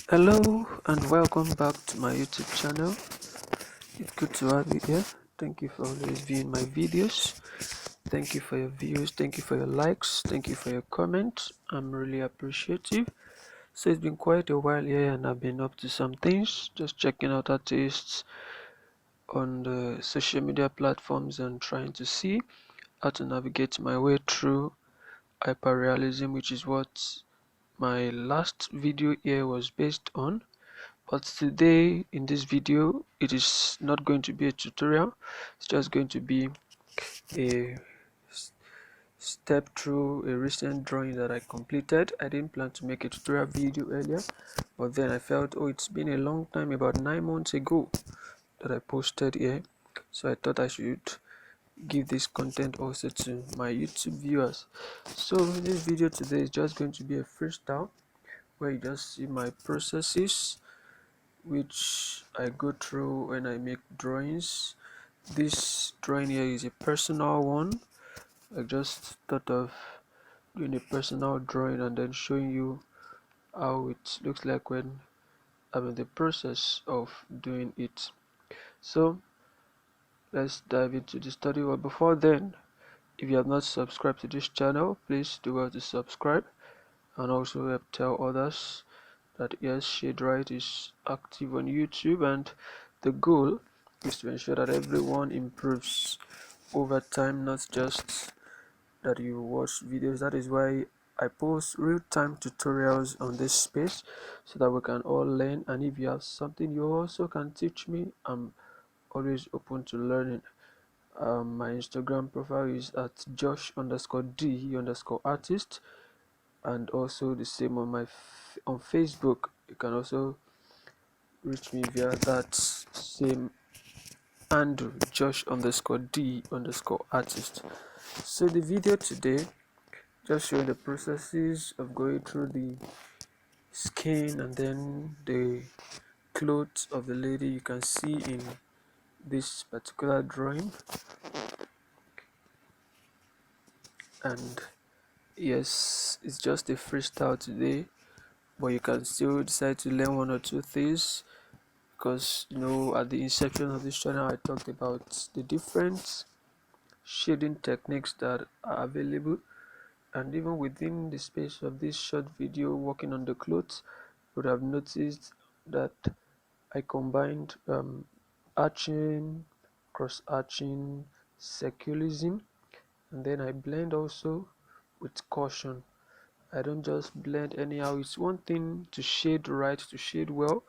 Hello and welcome back to my YouTube channel. It's good to have you here. Thank you for always viewing my videos. Thank you for your views. Thank you for your likes. Thank you for your comments. I'm really appreciative. So it's been quite a while here and I've been up to some things, just checking out artists on the social media platforms and trying to see how to navigate my way through hyperrealism, which is what my last video here was based on. But today in this video it is not going to be a tutorial. It's just going to be a step through a recent drawing that I completed. I didn't plan to make a tutorial video earlier, but then I felt, oh, it's been a long time, about 9 months ago that I posted here, so I thought I should give this content also to my YouTube viewers. So this video today is just going to be a freestyle where you just see my processes which I go through when I make drawings. This drawing here is a personal one. I just thought of doing a personal drawing and then showing you how it looks like when I'm in the process of doing it. So let's dive into the study. But before then, if you have not subscribed to this channel, please do well to subscribe and also help tell others that yes, Shade Right is active on YouTube, and the goal is to ensure that everyone improves over time, not just that you watch videos. That is why I post real-time tutorials on this space so that we can all learn, and if you have something you also can teach me, I'm always open to learning. My Instagram profile is at josh_d_artist, and also the same on on Facebook. You can also reach me via that same handle, josh_d_artist. So the video today just showing the processes of going through the skin and then the clothes of the lady you can see in this particular drawing. And yes, it's just a freestyle today, but you can still decide to learn one or two things, because at the inception of this channel I talked about the different shading techniques that are available, and even within the space of this short video working on the clothes, you would have noticed that I combined arching, cross arching, circulism, and then I blend also with caution. I don't just blend anyhow. It's one thing to shade right, to shade well,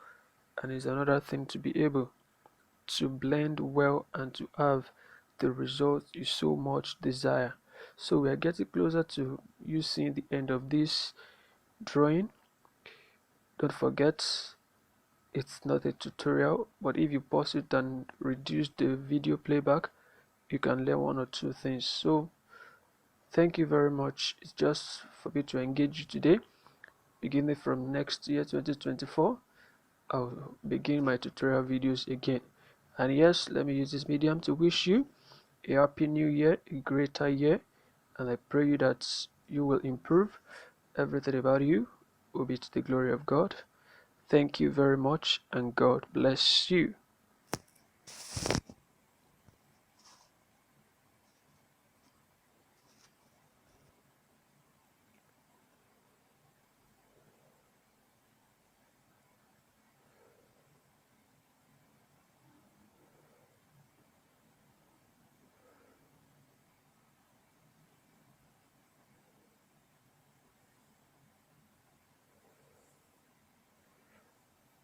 and it's another thing to be able to blend well and to have the result you so much desire. So we are getting closer to you seeing the end of this drawing. Don't forget, it's not a tutorial, but if you pause it and reduce the video playback, you can learn one or two things. So thank you very much. It's just for me to engage you today. Beginning from next year 2024, I'll begin my tutorial videos again. And yes, let me use this medium to wish you a happy new year, a greater year, and I pray you that you will improve. Everything about you will be to the glory of God. Thank you very much, and God bless you.